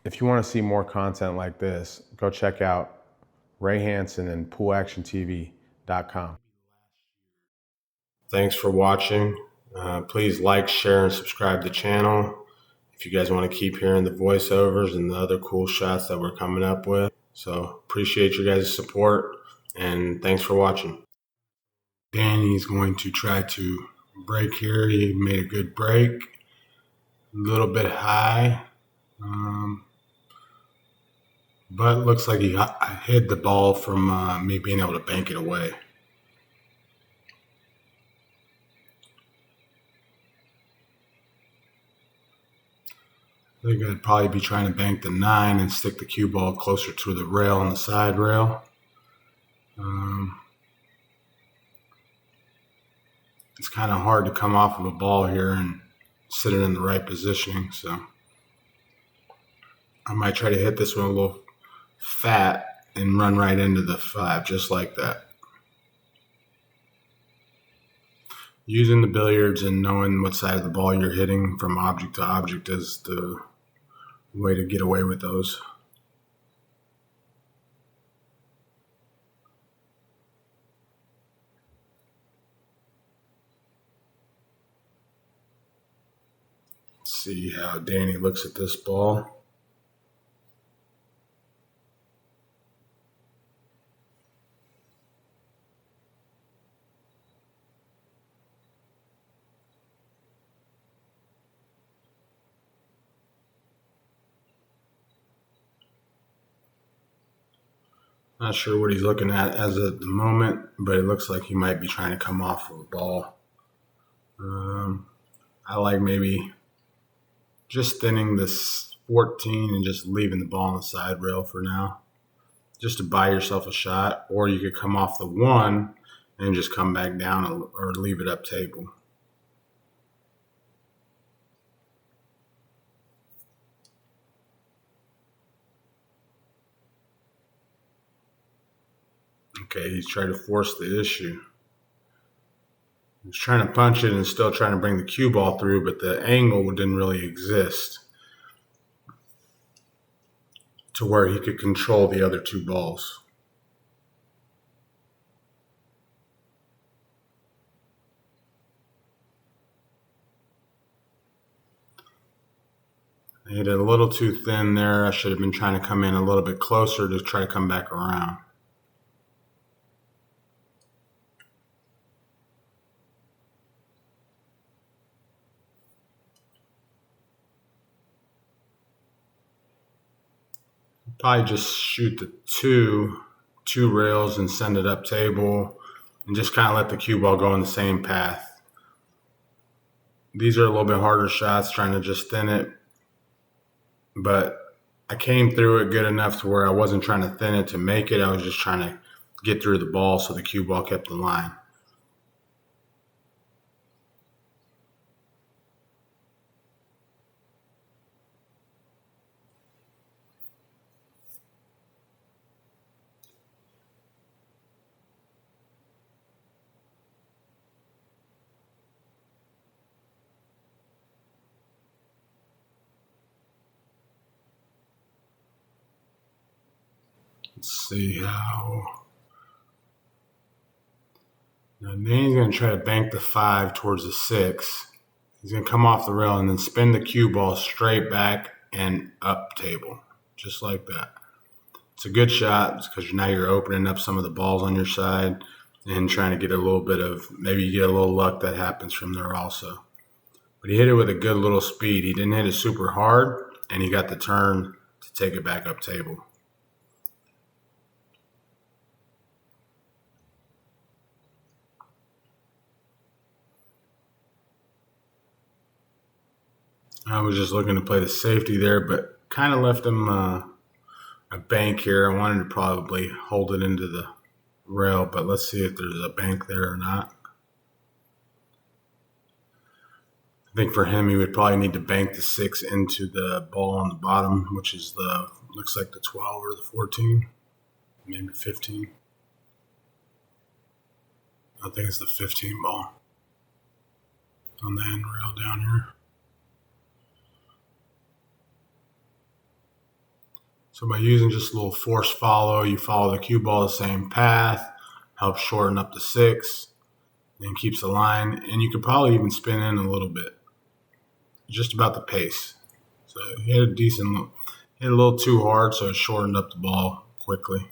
If you want to see more content like this, go check out Ray Hansen and PoolActionTV.com. Thanks for watching. Please like, share, and subscribe to the channel if you guys want to keep hearing the voiceovers and the other cool shots that we're coming up with. So appreciate your guys' support, and thanks for watching. Danny's going to try to break here. He made a good break. A little bit high. But it looks like he hid the ball from me being able to bank it away. I think I'd probably be trying to bank the 9 and stick the cue ball closer to the rail on the side rail. It's kind of hard to come off of a ball here and sit it in the right positioning, so I might try to hit this one a little fat and run right into the 5, just like that. Using the billiards and knowing what side of the ball you're hitting from object to object is the way to get away with those. Let's see how Danny looks at this ball. Not sure what he's looking at as of the moment, but it looks like he might be trying to come off of a ball. I like maybe just thinning this 14 and just leaving the ball on the side rail for now, just to buy yourself a shot. Or you could come off the 1 and just come back down or leave it up table. Okay, he's trying to force the issue. He was trying to punch it and still trying to bring the cue ball through, but the angle didn't really exist to where he could control the other 2 balls. I hit it a little too thin there. I should have been trying to come in a little bit closer to try to come back around. Probably just shoot the two rails and send it up table and just kind of let the cue ball go in the same path. These are a little bit harder shots, trying to just thin it, but I came through it good enough to where I wasn't trying to thin it to make it. I was just trying to get through the ball so the cue ball kept the line. Let's see how. Now Danny's going to try to bank the 5 towards the 6. He's going to come off the rail and then spin the cue ball straight back and up table, just like that. It's a good shot because now you're opening up some of the balls on your side and trying to get a little bit of, maybe you get a little luck that happens from there also. But he hit it with a good little speed. He didn't hit it super hard, and he got the turn to take it back up table. I was just looking to play the safety there, but kind of left him a bank here. I wanted to probably hold it into the rail, but let's see if there's a bank there or not. I think for him, he would probably need to bank the 6 into the ball on the bottom, which is looks like the 12 or the 14, maybe 15. I think it's the 15 ball on the end rail down here. So by using just a little force follow, you follow the cue ball the same path, helps shorten up the 6, and keeps the line. And you could probably even spin in a little bit, just about the pace. So he had a decent, hit a little too hard, so it shortened up the ball quickly.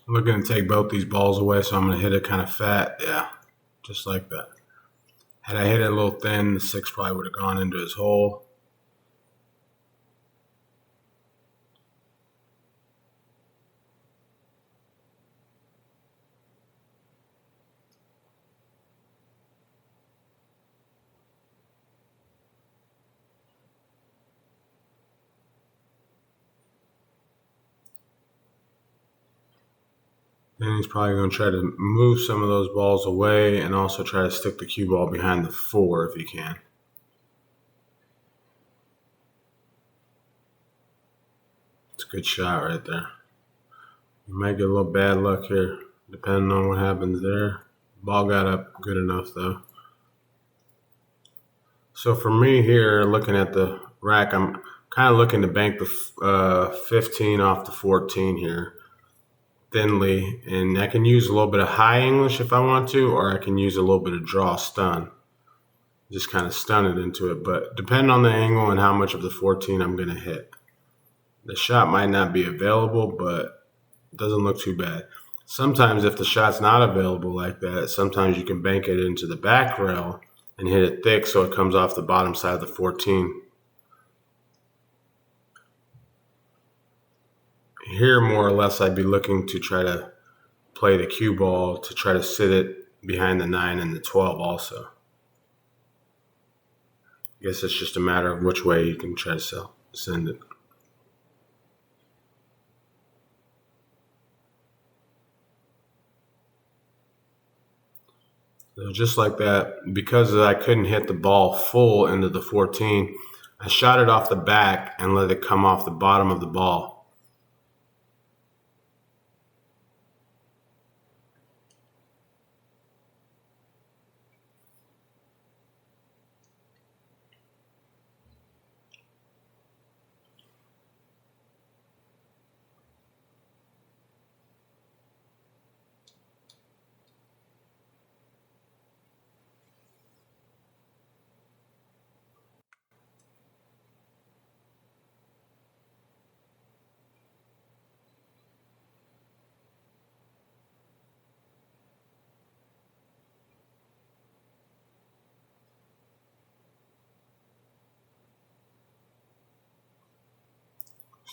I'm looking to take both these balls away, so I'm going to hit it kind of fat. Yeah, just like that. Had I hit it a little thin, the 6 probably would have gone into his hole. Then he's probably going to try to move some of those balls away and also try to stick the cue ball behind the 4 if he can. It's a good shot right there. You might get a little bad luck here, depending on what happens there. Ball got up good enough, though. So for me here, looking at the rack, I'm kind of looking to bank the 15 off the 14 here thinly, and I can use a little bit of high English if I want to, or I can use a little bit of draw stun. Just kind of stun it into it, but depending on the angle and how much of the 14 I'm going to hit. The shot might not be available, but it doesn't look too bad. Sometimes if the shot's not available like that, sometimes you can bank it into the back rail and hit it thick so it comes off the bottom side of the 14. Here, more or less, I'd be looking to try to play the cue ball to try to sit it behind the 9 and the 12 also. I guess it's just a matter of which way you can try to send it. So just like that, because I couldn't hit the ball full into the 14, I shot it off the back and let it come off the bottom of the ball.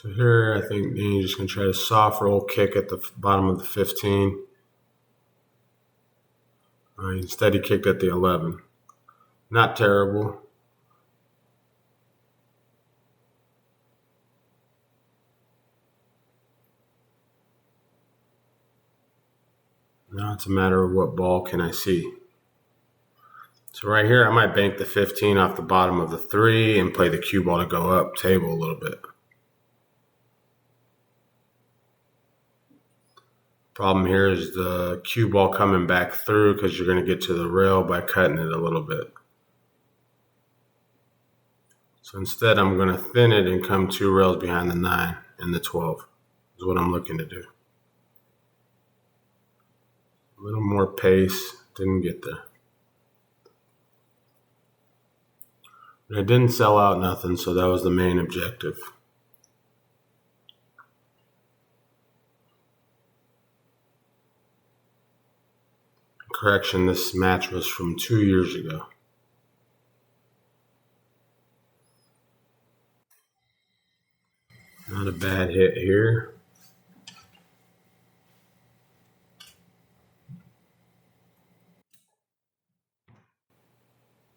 So here, I think you're just going to try to soft roll kick at the bottom of the 15. Instead, he kicked at the 11. Not terrible. Now it's a matter of what ball can I see. So right here, I might bank the 15 off the bottom of the 3 and play the cue ball to go up table a little bit. Problem here is the cue ball coming back through because you're going to get to the rail by cutting it a little bit. So instead, I'm going to thin it and come 2 rails behind the 9 and the 12 is what I'm looking to do. A little more pace, didn't get there. But I didn't sell out nothing, so that was the main objective. Correction, this match was from 2 years ago. Not a bad hit here.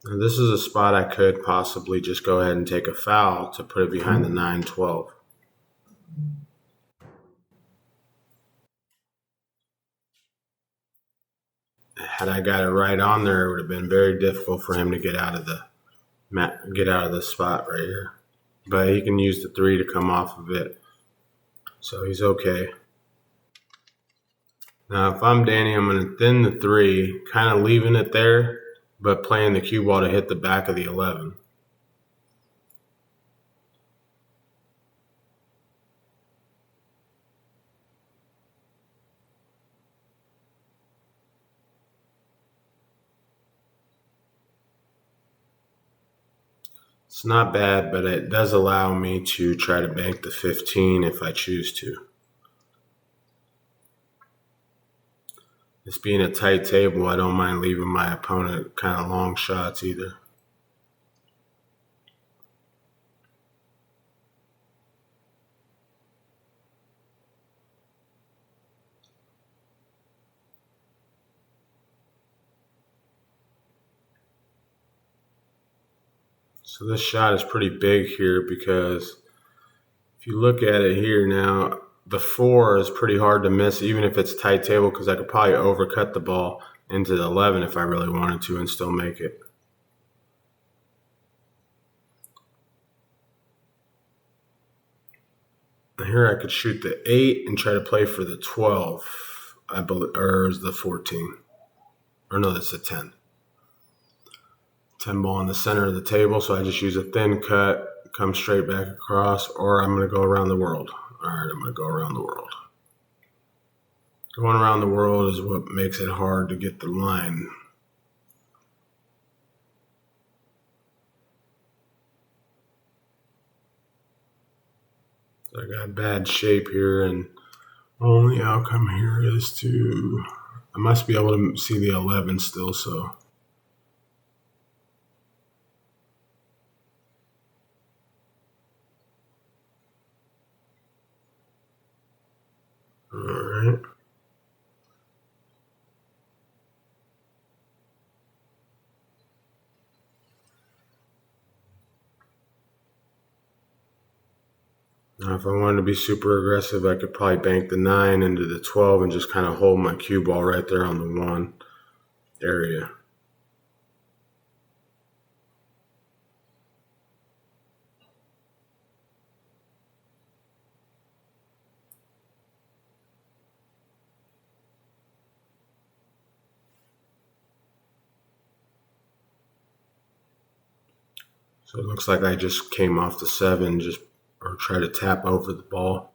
Now this is a spot I could possibly just go ahead and take a foul to put it behind the 9-12. Had I got it right on there, it would have been very difficult for him to get out of the spot right here. But he can use the 3 to come off of it So he's okay. Now, if I'm Danny, I'm going to thin the 3, kind of leaving it there, but playing the cue ball to hit the back of the 11. It's not bad, but it does allow me to try to bank the 15 if I choose to. This being a tight table, I don't mind leaving my opponent kind of long shots either. So this shot is pretty big here because if you look at it here now, the 4 is pretty hard to miss even if it's tight table because I could probably overcut the ball into the 11 if I really wanted to and still make it. Here I could shoot the 8 and try to play for the 12, I believe, or is the 14. Or no, that's a 10. 10 ball in the center of the table, so I just use a thin cut, come straight back across, or I'm going to go around the world. All right, I'm going to go around the world. Going around the world is what makes it hard to get the line. So I got bad shape here, and only outcome here is to... I must be able to see the 11 still, so... All right. Now, if I wanted to be super aggressive, I could probably bank the 9 into the 12 and just kind of hold my cue ball right there on the 1 area. So it looks like I just came off the 7, or try to tap over the ball.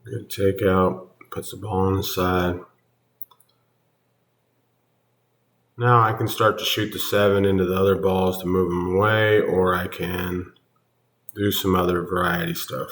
Good takeout, puts the ball on the side. Now I can start to shoot the 7 into the other balls to move them away, or I can do some other variety stuff.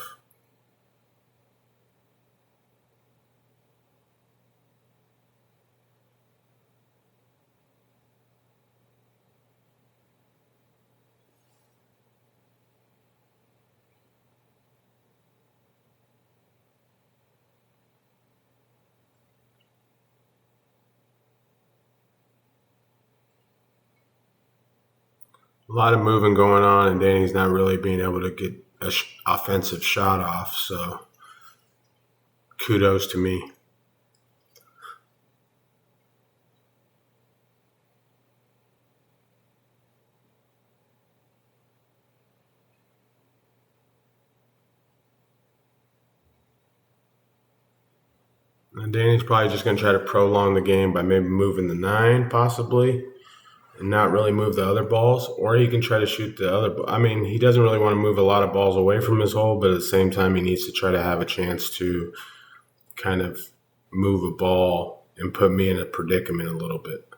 A lot of moving going on, and Danny's not really being able to get an offensive shot off, so kudos to me. And Danny's probably just going to try to prolong the game by maybe moving the 9, possibly, and not really move the other balls, or he can try to shoot the other. I mean, he doesn't really want to move a lot of balls away from his hole, but at the same time, he needs to try to have a chance to kind of move a ball and put me in a predicament a little bit.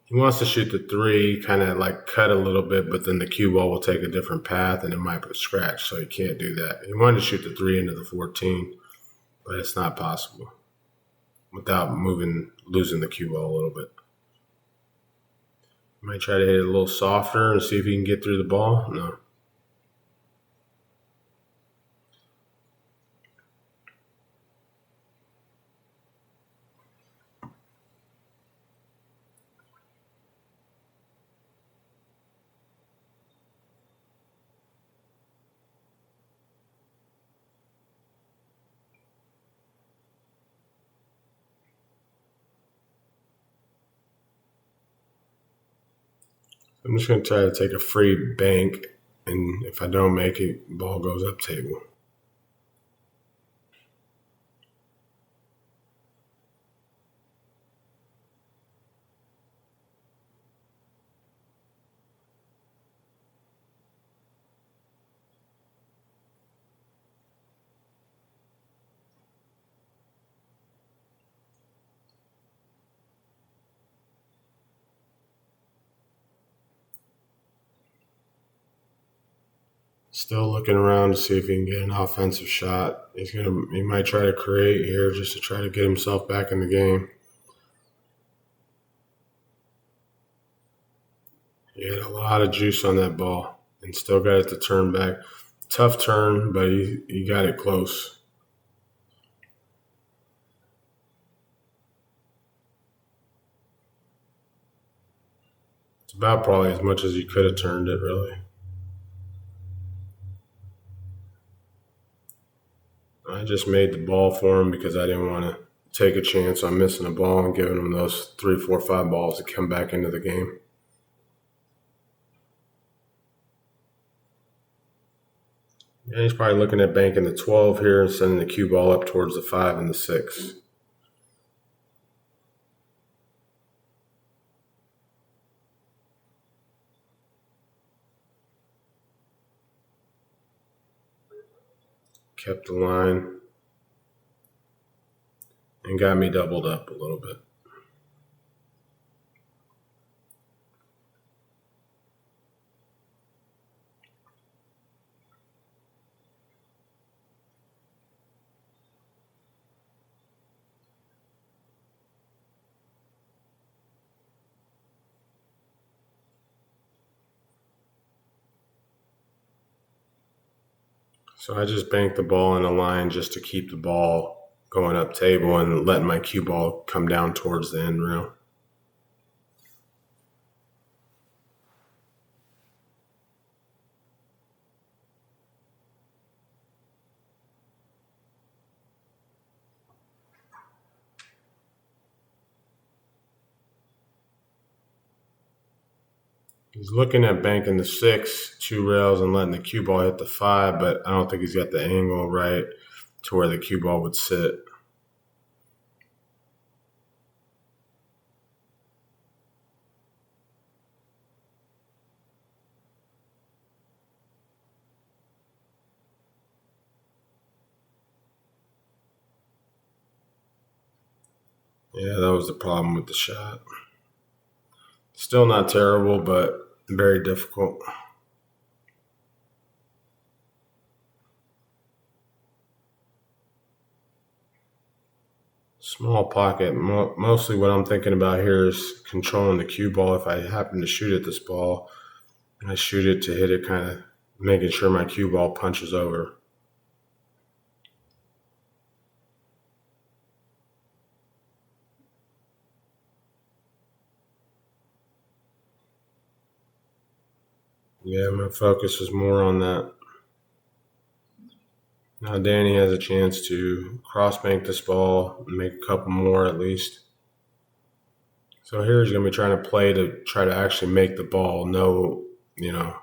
He wants to shoot the 3, kind of like cut a little bit, but then the cue ball will take a different path and it might put scratch, so he can't do that. He wanted to shoot the 3 into the 14, but it's not possible without losing the cue ball a little bit. Might try to hit it a little softer and see if he can get through the ball. No. I'm just going to try to take a free bank, and if I don't make it, ball goes up table. Still looking around to see if he can get an offensive shot. He might try to create here just to try to get himself back in the game. He had a lot of juice on that ball and still got it to turn back. Tough turn, but he got it close. It's about probably as much as he could have turned it, really. I just made the ball for him because I didn't want to take a chance on missing a ball and giving him those 3, 4, 5 balls to come back into the game. Yeah, he's probably looking at banking the 12 here and sending the cue ball up towards the 5 and the 6. Kept the line and got me doubled up a little bit. So I just banked the ball in a line just to keep the ball going up table and letting my cue ball come down towards the end rail. He's looking at banking the 6, 2 rails, and letting the cue ball hit the 5, but I don't think he's got the angle right to where the cue ball would sit. Yeah, that was the problem with the shot. Still not terrible, but very difficult. Small pocket. Mostly what I'm thinking about here is controlling the cue ball. If I happen to shoot at this ball, I shoot it to hit it, kind of making sure my cue ball punches over. Yeah, my focus was more on that. Now Danny has a chance to cross bank this ball and make a couple more at least. So here he's going to be trying to play to try to actually make the ball. No,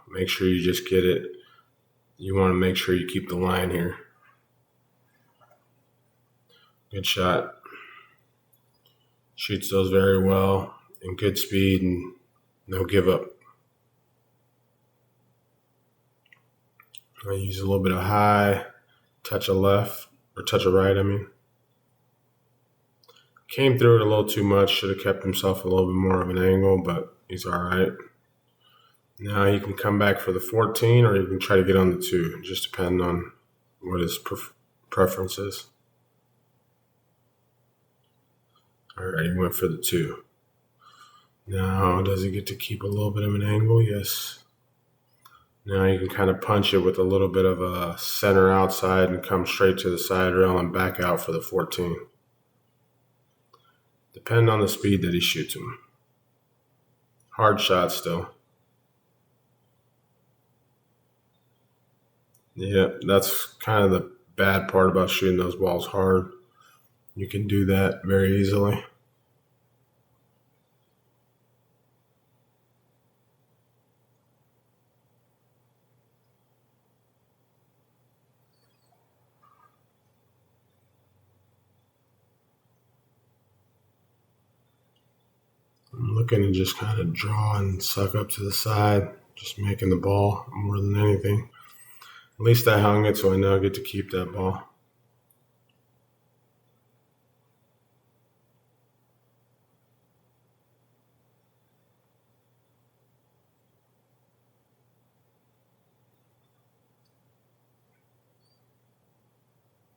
make sure you just get it. You want to make sure you keep the line here. Good shot. Shoots those very well and good speed and no give up. I use a little bit of high, touch of left, or touch of right, I mean. Came through it a little too much. Should have kept himself a little bit more of an angle, but he's all right. Now he can come back for the 14 or he can try to get on the 2. Just depending on what his preference is. All right, he went for the 2. Now, does he get to keep a little bit of an angle? Yes. Now you can kind of punch it with a little bit of a center outside and come straight to the side rail and back out for the 14. Depending on the speed that he shoots him. Hard shot still. Yeah, that's kind of the bad part about shooting those balls hard. You can do that very easily. looking to just kind of draw and suck up to the side, just making the ball more than anything. At least I hung it, so I know I get to keep that ball.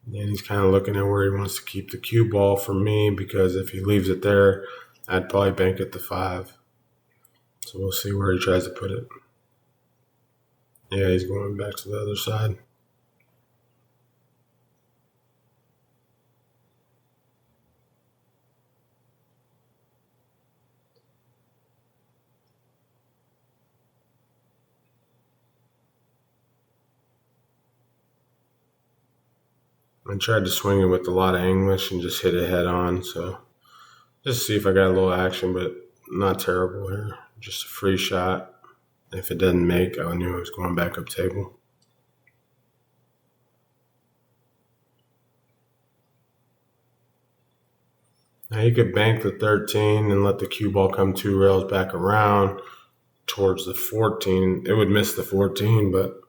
And he's kind of looking at where he wants to keep the cue ball for me, because if he leaves it there, I'd probably bank it to 5. So we'll see where he tries to put it. Yeah, he's going back to the other side. I tried to swing it with a lot of English and just hit it head on. So just see if I got a little action, but not terrible here. Just a free shot. If it doesn't make, I knew I was going back up table. Now you could bank the 13 and let the cue ball come 2 rails back around towards the 14. It would miss the 14, but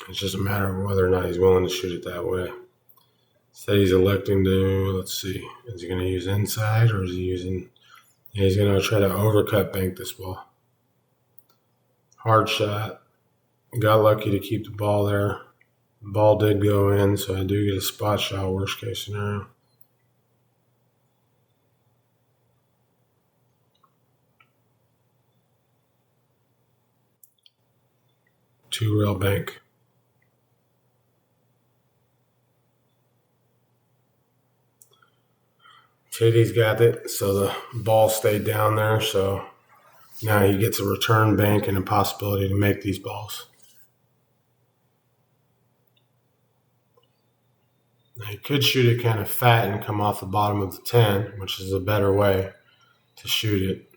it's just a matter of whether or not he's willing to shoot it that way. Instead, he's electing to, let's see, is he going to use inside, or is he using, yeah, he's going to try to overcut bank this ball. Hard shot. Got lucky to keep the ball there. The ball did go in, so I do get a spot shot, worst case scenario. Two rail bank. Titty's got it, so the ball stayed down there, so now he gets a return bank and a possibility to make these balls. Now he could shoot it kind of fat and come off the bottom of the 10, which is a better way to shoot it.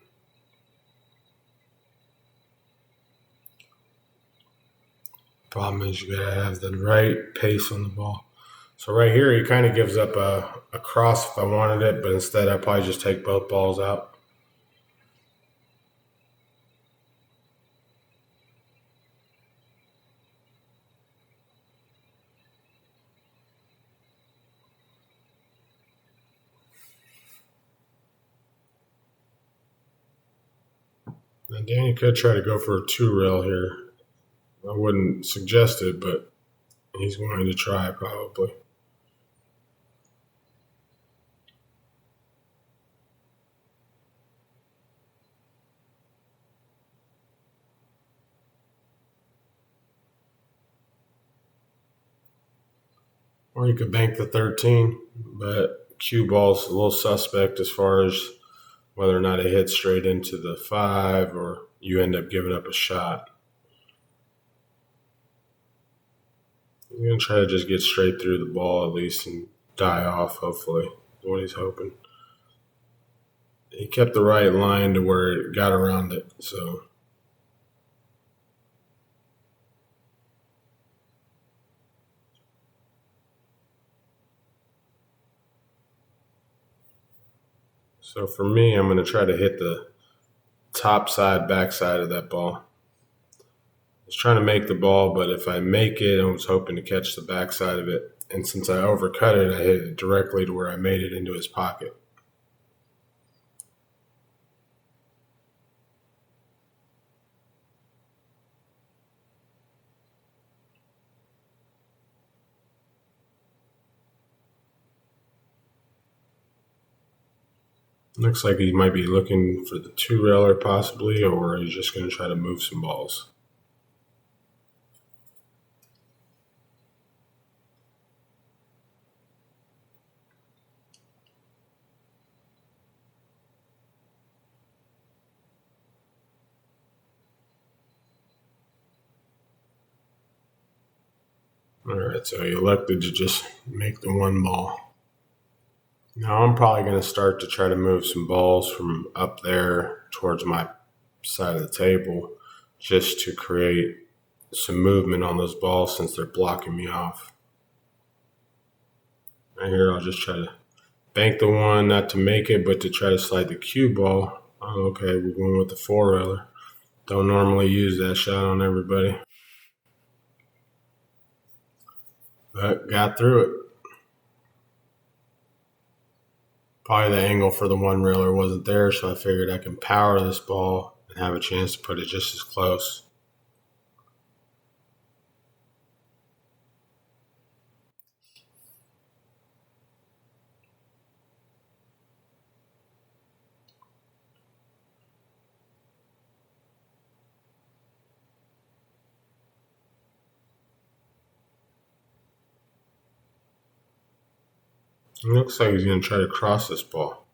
Problem is you gotta have the right pace on the ball. So right here, he kind of gives up a cross if I wanted it, but instead I probably just take both balls out. Now Danny could try to go for a 2 rail here. I wouldn't suggest it, but he's going to try probably. Or you could bank the 13, but cue ball's a little suspect as far as whether or not it hits straight into the 5 or you end up giving up a shot. I'm going to try to just get straight through the ball at least and die off, hopefully, is what he's hoping. He kept the right line to where it got around it, so. So for me, I'm going to try to hit the top side, back side of that ball. I was trying to make the ball, but if I make it, I was hoping to catch the back side of it. And since I overcut it, I hit it directly to where I made it into his pocket. Looks like he might be looking for the 2 railer possibly, or he's just going to try to move some balls. All right, so he elected to just make the 1 ball. Now I'm probably going to start to try to move some balls from up there towards my side of the table just to create some movement on those balls since they're blocking me off. Right here, I'll just try to bank the 1, not to make it, but to try to slide the cue ball Oh, okay, we're going with the four railer. Don't normally use that shot on everybody, but got through it. Probably the angle for the one railer wasn't there, so I figured I can power this ball and have a chance to put it just as close. It looks like he's going to try to cross this ball.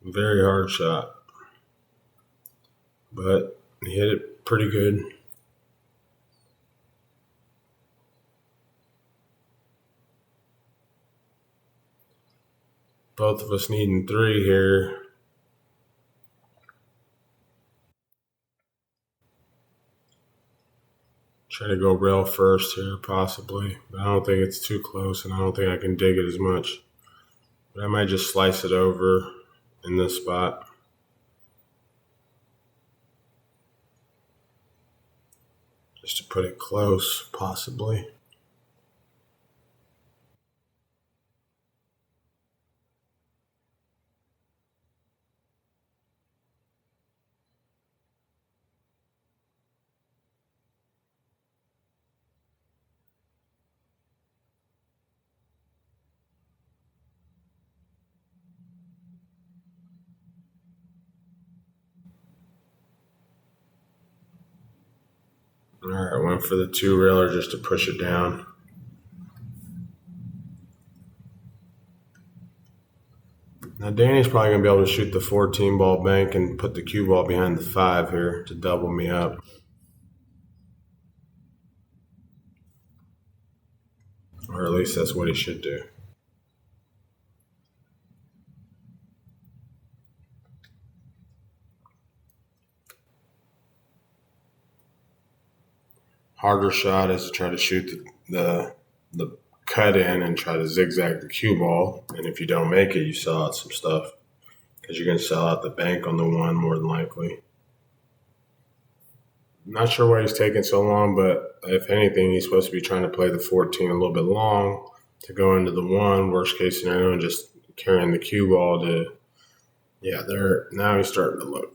Very hard shot, but he hit it pretty good. Both of us needing three here. Try to go rail first here, possibly. But I don't think it's too close, and I don't think I can dig it as much. But I might just slice it over in this spot. Just to put it close, possibly. All right, went for the two railer just to push it down. Now Danny's probably going to be able to shoot the 14 ball bank and put the cue ball behind the 5 here to double me up. Or at least that's what he should do. Harder shot is to try to shoot the cut in and try to zigzag the cue ball. And if you don't make it, you sell out some stuff because you're going to sell out the bank on the one more than likely. Not sure why he's taking so long, but if anything, he's supposed to be trying to play the 14 a little bit long to go into the one, worst case scenario, and just carrying the cue ball to, yeah, there. Now he's starting to look.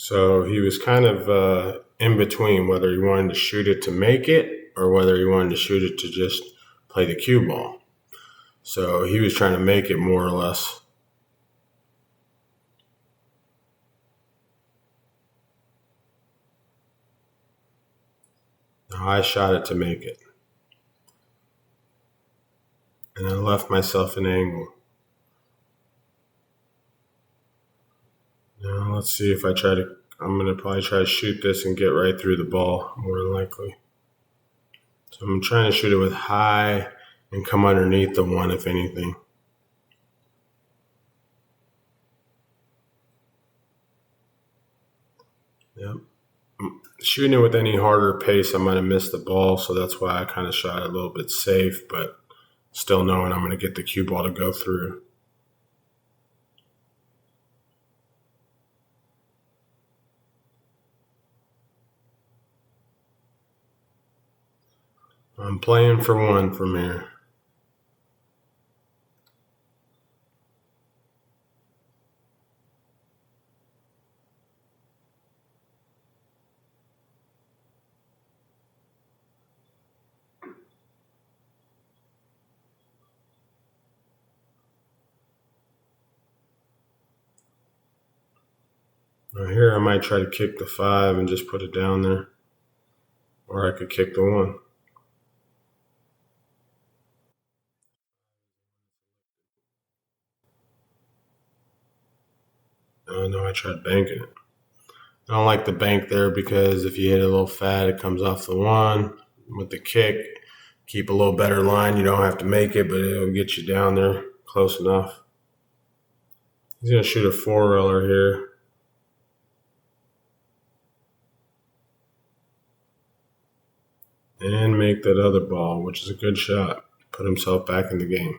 So he was kind of in between whether he wanted to shoot it to make it or whether he wanted to shoot it to just play the cue ball. So he was trying to make it more or less. Now I shot it to make it. And I left myself an angle. Now let's see if I'm going to probably try to shoot this and get right through the ball, more than likely. So I'm trying to shoot it with high and come underneath the one, if anything. Yep. Shooting it with any harder pace, I might have missed the ball, so that's why I kind of shot it a little bit safe, but still knowing I'm going to get the cue ball to go through. I'm playing for one from here. Now here I might try to kick the 5 and just put it down there. Or I could kick the 1. Oh no, I tried banking it. I don't like the bank there because if you hit it a little fat, it comes off the 1. With the kick, keep a little better line. You don't have to make it, but it'll get you down there close enough. He's going to shoot a 4-reeler here. And make that other ball, which is a good shot. Put himself back in the game.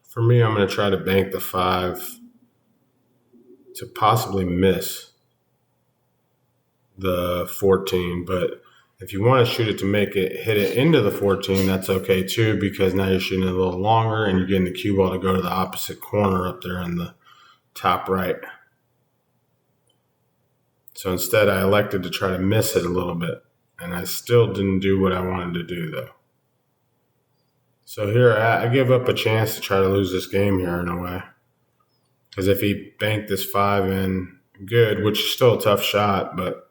For me, I'm going to try to bank the 5 to possibly miss the 14, but if you want to shoot it to make it hit it into the 14, that's okay too, because now you're shooting it a little longer and you're getting the cue ball to go to the opposite corner up there in the top right. So instead, I elected to try to miss it a little bit, and I still didn't do what I wanted to do though. So here, I give up a chance to try to lose this game here in a way, because if he banked this 5 in good, which is still a tough shot, but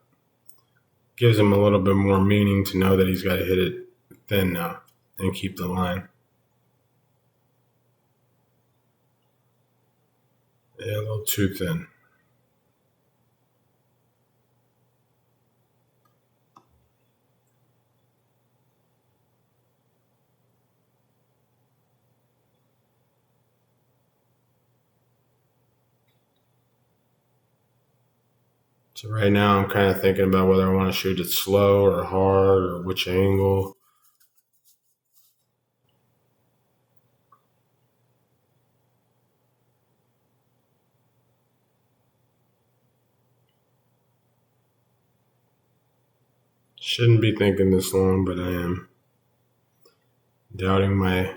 gives him a little bit more meaning to know that he's got to hit it thin now and keep the line. Yeah, a little too thin. So right now I'm kind of thinking about whether I want to shoot it slow or hard or which angle. Shouldn't be thinking this long, but I am doubting my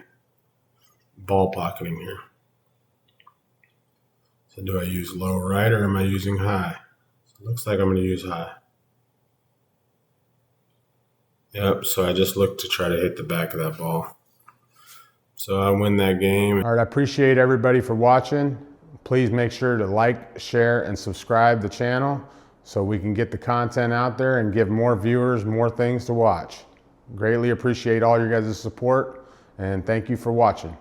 ball pocketing here. So do I use low right or am I using high? So it looks like I'm going to use high. Yep, so I just look to try to hit the back of that ball. So I win that game. All right, I appreciate everybody for watching. Please make sure to like, share, and subscribe the channel so we can get the content out there and give more viewers more things to watch. Greatly appreciate all your guys' support, and thank you for watching.